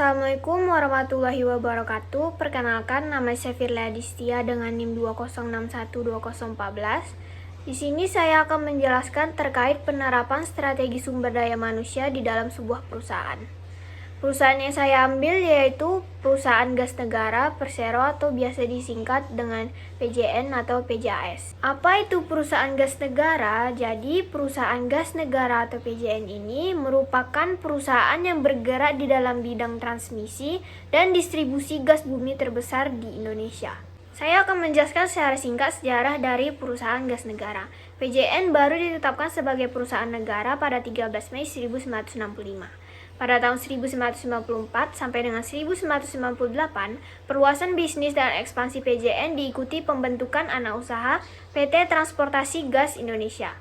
Assalamualaikum warahmatullahi wabarakatuh. Perkenalkan, nama saya Firly Adistia dengan NIM 2061214. Di sini saya akan menjelaskan terkait penerapan strategi sumber daya manusia di dalam sebuah perusahaan. Perusahaan yang saya ambil yaitu perusahaan gas negara Persero atau biasa disingkat dengan PJN atau PJAS. Apa itu perusahaan gas negara? Jadi perusahaan gas negara atau PJN ini merupakan perusahaan yang bergerak di dalam bidang transmisi dan distribusi gas bumi terbesar di Indonesia. Saya akan menjelaskan secara singkat sejarah dari perusahaan gas negara. PJN baru ditetapkan sebagai perusahaan negara pada 13 Mei 1965. Pada tahun 1994 sampai dengan 1998, perluasan bisnis dan ekspansi PJN diikuti pembentukan anak usaha PT Transportasi Gas Indonesia.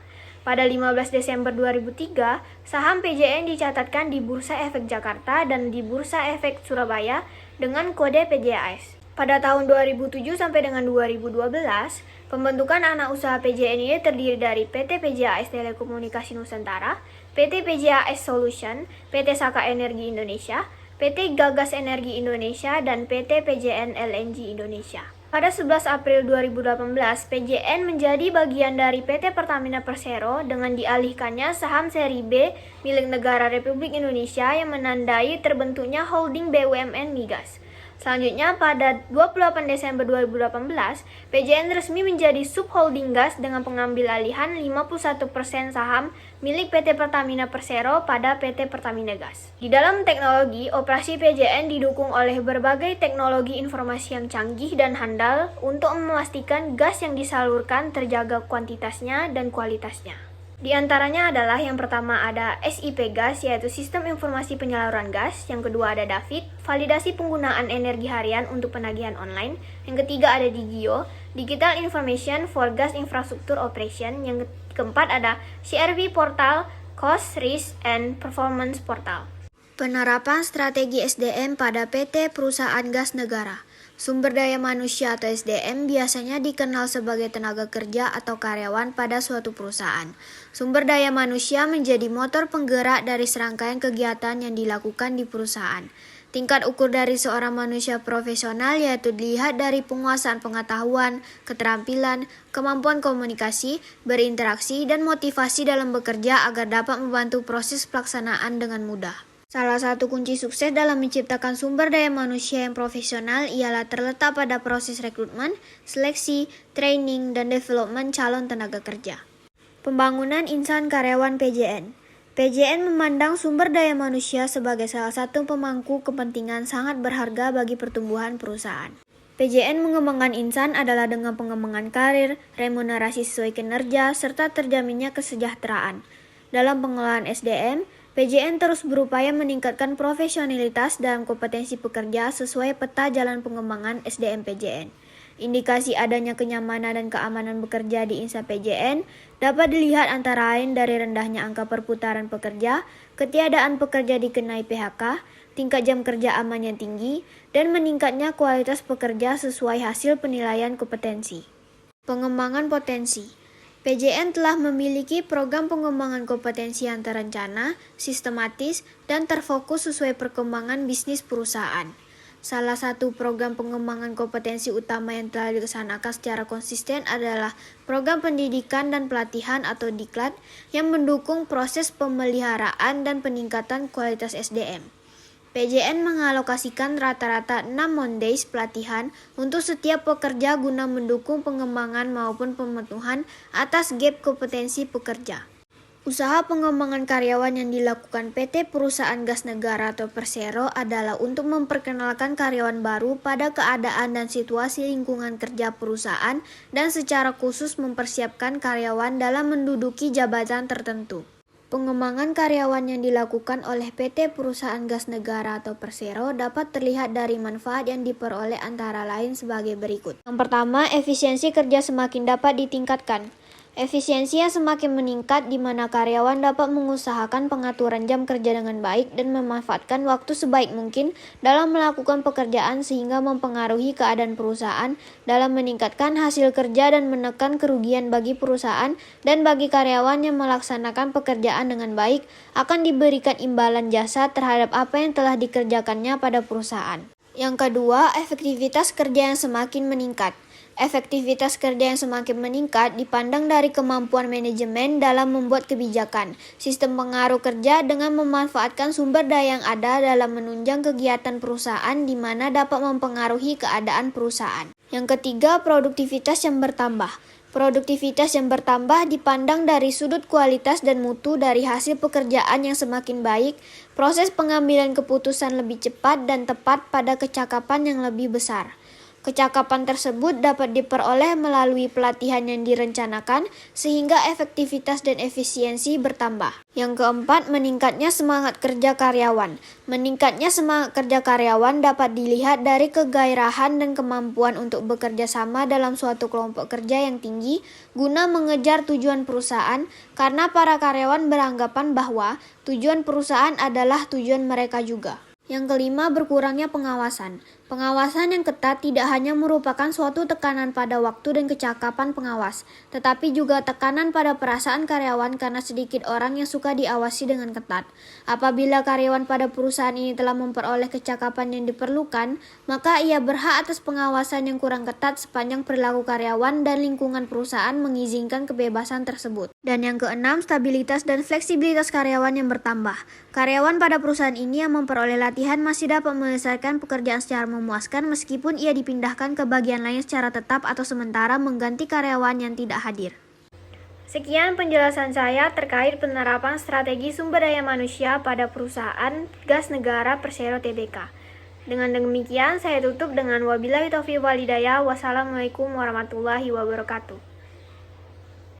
Pada 15 Desember 2003, saham PJN dicatatkan di Bursa Efek Jakarta dan di Bursa Efek Surabaya dengan kode PJAS. Pada tahun 2007 sampai dengan 2012, pembentukan anak usaha PJN ini terdiri dari PT PJAS Telekomunikasi Nusantara, PT PJAS Solution, PT Saka Energi Indonesia, PT Gagas Energi Indonesia, dan PT PJN LNG Indonesia. Pada 11 April 2018, PJN menjadi bagian dari PT Pertamina Persero dengan dialihkannya saham seri B milik negara Republik Indonesia yang menandai terbentuknya holding BUMN Migas. Selanjutnya, pada 28 Desember 2018, PJN resmi menjadi subholding gas dengan pengambil alihan 51% saham milik PT Pertamina Persero pada PT Pertamina Gas. Di dalam teknologi, operasi PJN didukung oleh berbagai teknologi informasi yang canggih dan handal untuk memastikan gas yang disalurkan terjaga kuantitasnya dan kualitasnya. Di antaranya adalah yang pertama ada SIP Gas, yaitu Sistem Informasi Penyaluran Gas. Yang kedua ada DAVID, validasi penggunaan energi harian untuk penagihan online. Yang ketiga ada DIGIO, Digital Information for Gas Infrastructure Operation. Yang keempat ada CRV Portal, Cost, Risk, and Performance Portal. Penerapan strategi SDM pada PT Perusahaan Gas Negara. Sumber daya manusia atau SDM biasanya dikenal sebagai tenaga kerja atau karyawan pada suatu perusahaan. Sumber daya manusia menjadi motor penggerak dari serangkaian kegiatan yang dilakukan di perusahaan. Tingkat ukur dari seorang manusia profesional yaitu dilihat dari penguasaan pengetahuan, keterampilan, kemampuan komunikasi, berinteraksi, dan motivasi dalam bekerja agar dapat membantu proses pelaksanaan dengan mudah. Salah satu kunci sukses dalam menciptakan sumber daya manusia yang profesional ialah terletak pada proses rekrutmen, seleksi, training, dan development calon tenaga kerja. Pembangunan insan karyawan PJN. PJN memandang sumber daya manusia sebagai salah satu pemangku kepentingan sangat berharga bagi pertumbuhan perusahaan. PJN mengembangkan insan adalah dengan pengembangan karir, remunerasi sesuai kinerja, serta terjaminnya kesejahteraan. Dalam pengelolaan SDM, PJN terus berupaya meningkatkan profesionalitas dan kompetensi pekerja sesuai peta jalan pengembangan SDM PJN. Indikasi adanya kenyamanan dan keamanan bekerja di insan PJN dapat dilihat antara lain dari rendahnya angka perputaran pekerja, ketiadaan pekerja dikenai PHK, tingkat jam kerja aman yang tinggi, dan meningkatnya kualitas pekerja sesuai hasil penilaian kompetensi. Pengembangan potensi. PJN telah memiliki program pengembangan kompetensi yang terencana, sistematis, dan terfokus sesuai perkembangan bisnis perusahaan. Salah satu program pengembangan kompetensi utama yang telah dilaksanakan secara konsisten adalah program pendidikan dan pelatihan atau Diklat yang mendukung proses pemeliharaan dan peningkatan kualitas SDM. PJN mengalokasikan rata-rata 6 Mondays pelatihan untuk setiap pekerja guna mendukung pengembangan maupun pemenuhan atas gap kompetensi pekerja. Usaha pengembangan karyawan yang dilakukan PT Perusahaan Gas Negara atau Persero adalah untuk memperkenalkan karyawan baru pada keadaan dan situasi lingkungan kerja perusahaan dan secara khusus mempersiapkan karyawan dalam menduduki jabatan tertentu. Pengembangan karyawan yang dilakukan oleh PT Perusahaan Gas Negara atau Persero dapat terlihat dari manfaat yang diperoleh antara lain sebagai berikut. Yang pertama, efisiensi kerja semakin dapat ditingkatkan. Efisiensi yang semakin meningkat di mana karyawan dapat mengusahakan pengaturan jam kerja dengan baik dan memanfaatkan waktu sebaik mungkin dalam melakukan pekerjaan sehingga mempengaruhi keadaan perusahaan dalam meningkatkan hasil kerja dan menekan kerugian bagi perusahaan dan bagi karyawan yang melaksanakan pekerjaan dengan baik akan diberikan imbalan jasa terhadap apa yang telah dikerjakannya pada perusahaan. Yang kedua, efektivitas kerja yang semakin meningkat. Efektivitas kerja yang semakin meningkat dipandang dari kemampuan manajemen dalam membuat kebijakan, sistem pengaruh kerja dengan memanfaatkan sumber daya yang ada dalam menunjang kegiatan perusahaan di mana dapat mempengaruhi keadaan perusahaan. Yang ketiga, produktivitas yang bertambah. Produktivitas yang bertambah dipandang dari sudut kualitas dan mutu dari hasil pekerjaan yang semakin baik, proses pengambilan keputusan lebih cepat dan tepat pada kecakapan yang lebih besar. Kecakapan tersebut dapat diperoleh melalui pelatihan yang direncanakan sehingga efektivitas dan efisiensi bertambah. Yang keempat, meningkatnya semangat kerja karyawan. Meningkatnya semangat kerja karyawan dapat dilihat dari kegairahan dan kemampuan untuk bekerja sama dalam suatu kelompok kerja yang tinggi guna mengejar tujuan perusahaan karena para karyawan beranggapan bahwa tujuan perusahaan adalah tujuan mereka juga. Yang kelima, berkurangnya pengawasan. Pengawasan yang ketat tidak hanya merupakan suatu tekanan pada waktu dan kecakapan pengawas, tetapi juga tekanan pada perasaan karyawan karena sedikit orang yang suka diawasi dengan ketat. Apabila karyawan pada perusahaan ini telah memperoleh kecakapan yang diperlukan, maka ia berhak atas pengawasan yang kurang ketat sepanjang perilaku karyawan dan lingkungan perusahaan mengizinkan kebebasan tersebut. Dan yang keenam, stabilitas dan fleksibilitas karyawan yang bertambah. Karyawan pada perusahaan ini yang memperoleh latihan masih dapat menyelesaikan pekerjaan secara memuaskan meskipun ia dipindahkan ke bagian lain secara tetap atau sementara mengganti karyawan yang tidak hadir. Sekian penjelasan saya terkait penerapan strategi sumber daya manusia pada perusahaan gas negara Persero Tbk. Dengan demikian saya tutup dengan wabillahi taufiq wal hidayah. Wassalamualaikum warahmatullahi wabarakatuh.